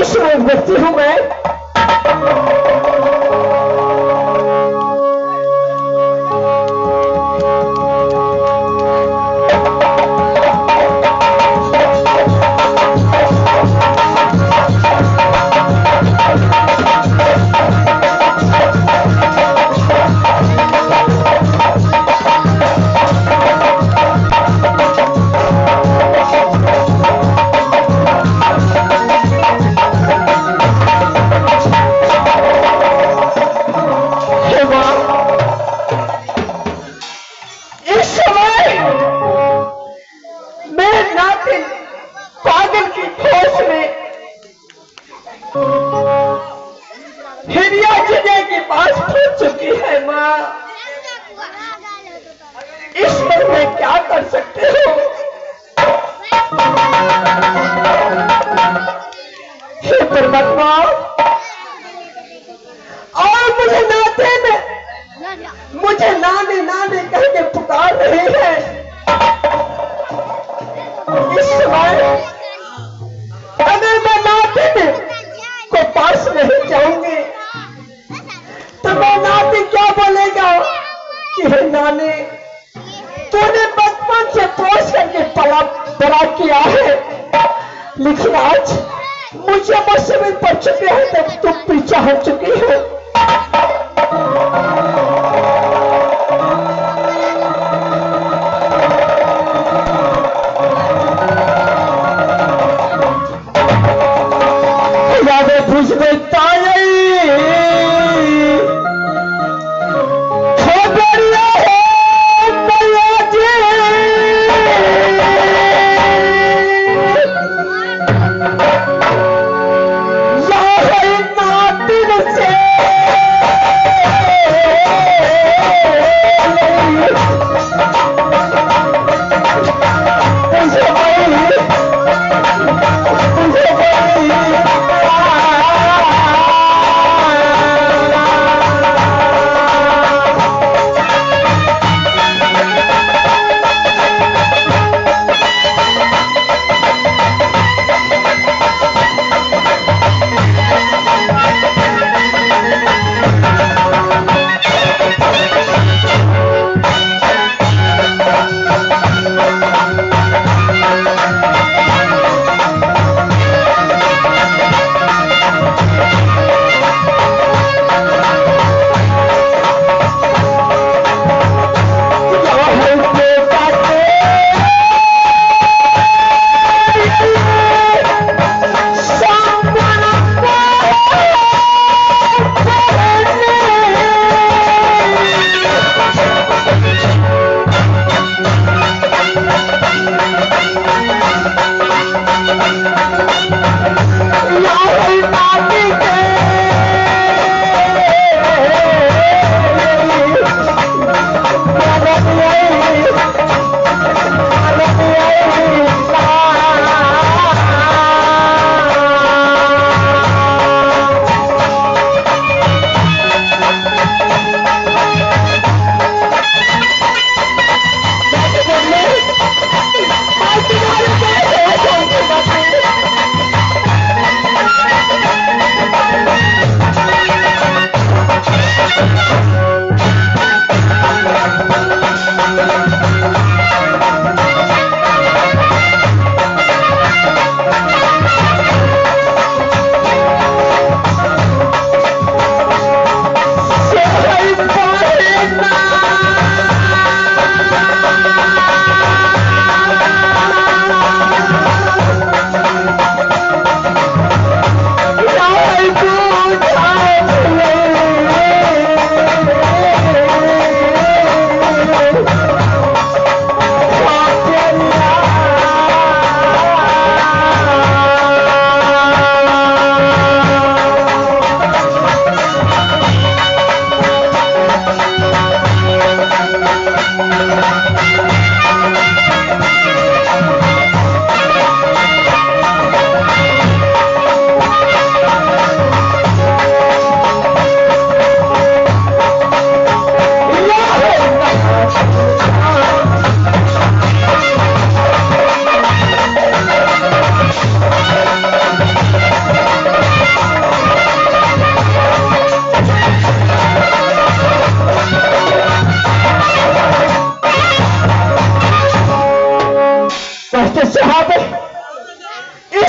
इस व्यक्ति हूं मैं। मुझे नानी नानी करके पुकार रही है। इस समय अगर मैं नाती को पास नहीं जाऊंगी तो मैं नाती क्या बोलेगा कि हे नानी तूने बचपन से पोष करके पला बड़ा किया है, लेकिन आज मुझे मुसीबत पड़ चुके हैं तब तुम पीछा हो चुकी हो।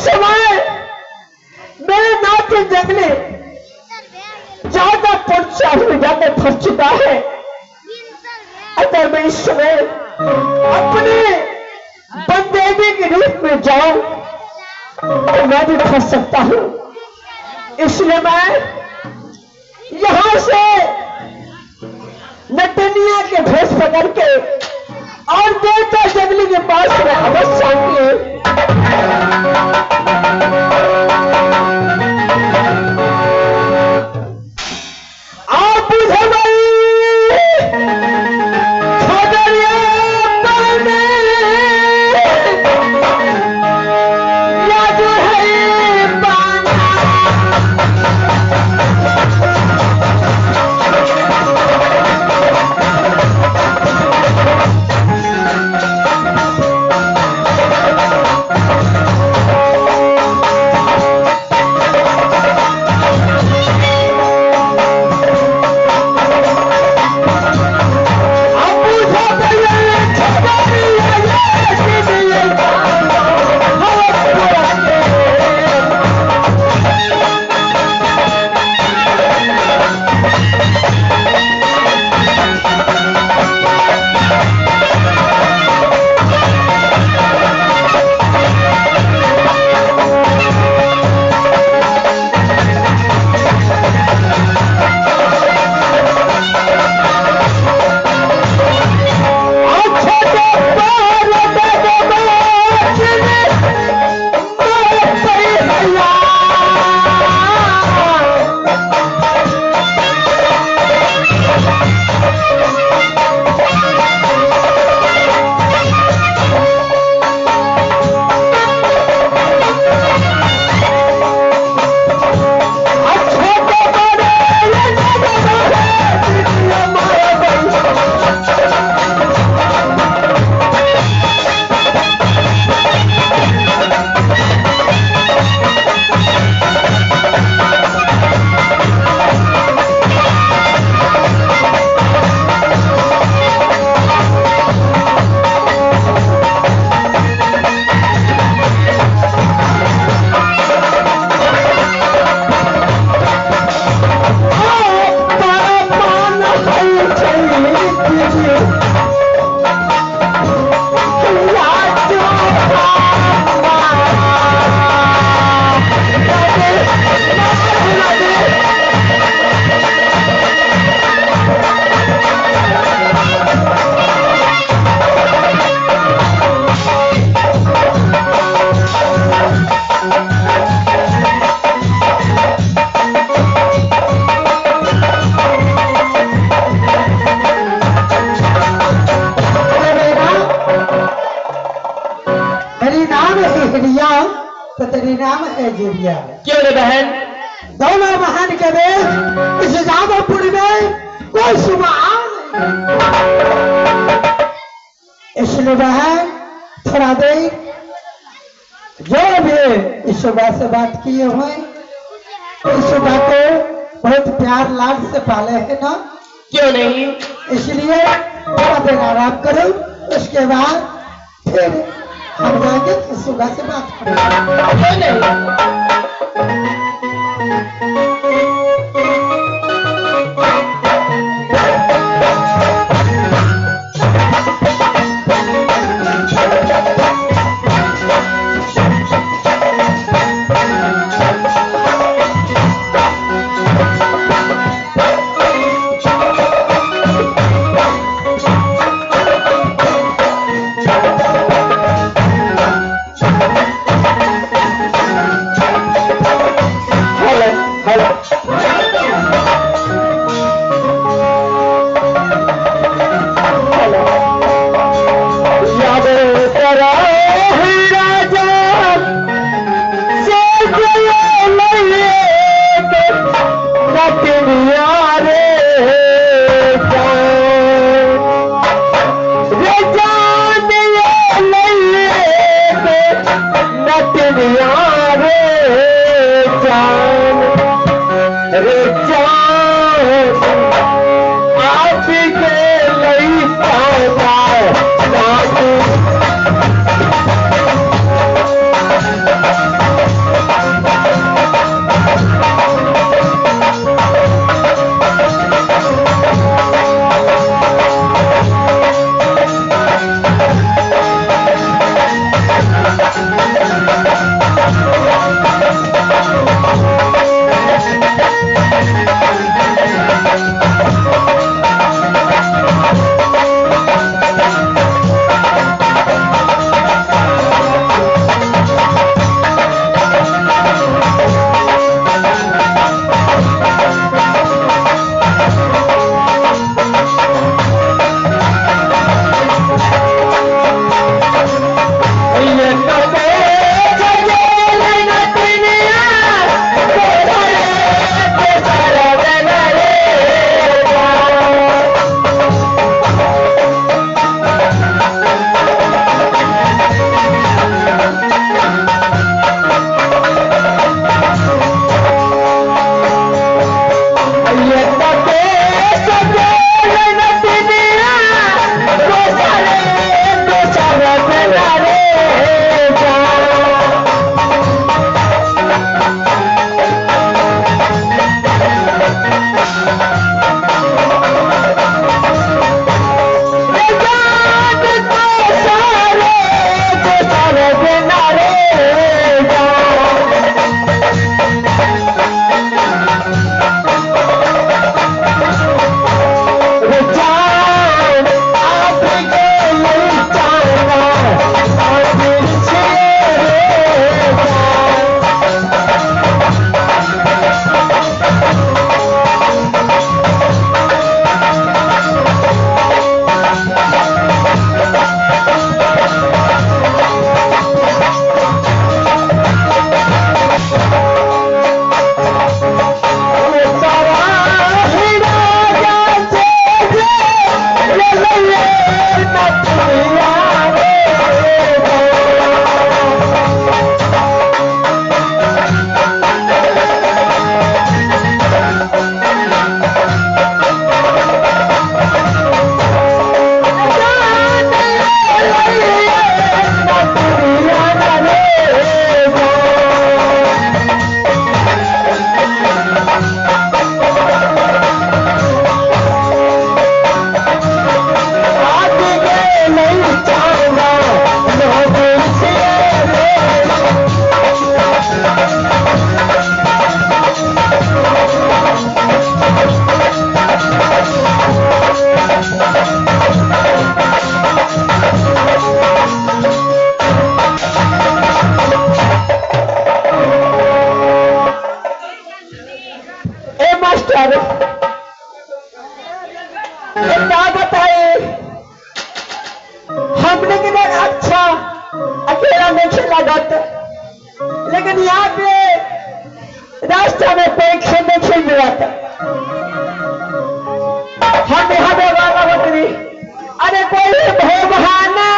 समय मेरे नाते जंगले ज्यादा पर्चा हो ज्यादा फंस चुका है। अगर मैं इस समय अपने बंदेवी के रूप में जाऊं तो मैं भी फंस सकता हूं। इसलिए मैं यहां से नटनिया के भेष पकड़ के और देवता जंगली के पास में अवश्य आऊंगी। आप बुझे भाई खगड़िया पाने या जो है पाना तो तेरी नाम है जुड़िया। क्यों रे बहन? दोनों बहन के बीच इस जादवपुर में कोई सुबह इसलिए बहन थोड़ा देर जो भी इस सुबह से बात किए हुए इस सुबह को बहुत प्यार लाड से पाले है ना। क्यों नहीं? इसलिए थोड़ा देर आराम करो, उसके बाद फिर हम जाएंगे तो सुबह से बात करेंगे। बहन यहाँ पे रास्ता में परीक्षा में छिल मिला था, हम यहाँ पे वाला बकरी, अरे कोई भो बहाना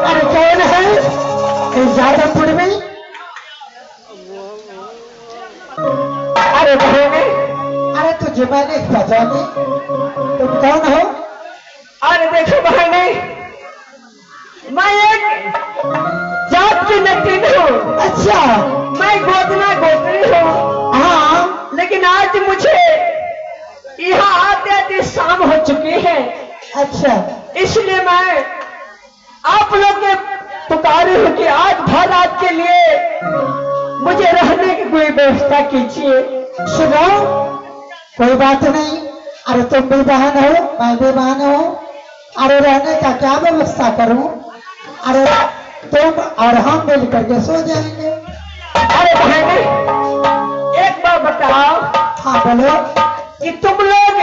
अरे कौन है इस जादवपुर में? अरे बहने, अरे तुझे मैंने पहचानी, तुम कौन हो? अरे देखो बहने, मैं एक जात की नतीन हूँ। अच्छा, मैं गोदना गोत्री हूँ। हाँ, लेकिन आज मुझे यहाँ आते आते शाम हो चुकी है, अच्छा, इसलिए मैं आप लोग के पुकारी हूँ कि आज भर रात के लिए मुझे रहने की कोई व्यवस्था कीजिए। सुनो, कोई बात नहीं। अरे तुम भी बहन हो, मैं भी बहन हूँ। अरे रहने का क्या व्यवस्था करूँ? अरे तुम और हम मिल करके सो जाएंगे। अरे बहने, एक बार बताओ, हाँ बोलो। कि तुम लोग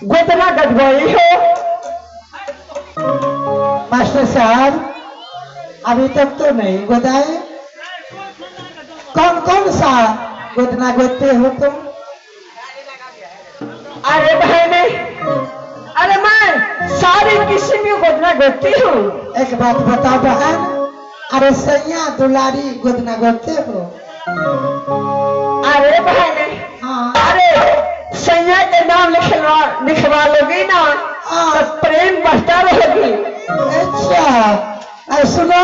गोदना गदगोई हो? मास्टर साहब, अभी तक तो नहीं गोदाए। कौन कौन सा गोदना गोदते हो तुम? अरे बहने, अरे मैं सारी किस्म की गोदना गोदती हूँ। एक बात बताओ बहन, अरे सैया दुलारी गोदना गोदते हो? अरे बहने, हाँ, अरे सैया के नाम लिखवा लोगी ना तो प्रेम बढ़ता रहेगी। अच्छा, सुनो,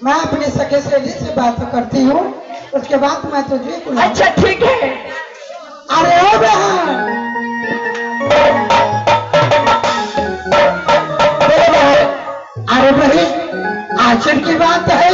मैं अपनी सखी सहेली से बात करती हूँ, उसके बाद मैं तुझे बुलाऊंगा। अच्छा ठीक है। अरे ओ बहन, अरे भाई आखिर की बात है।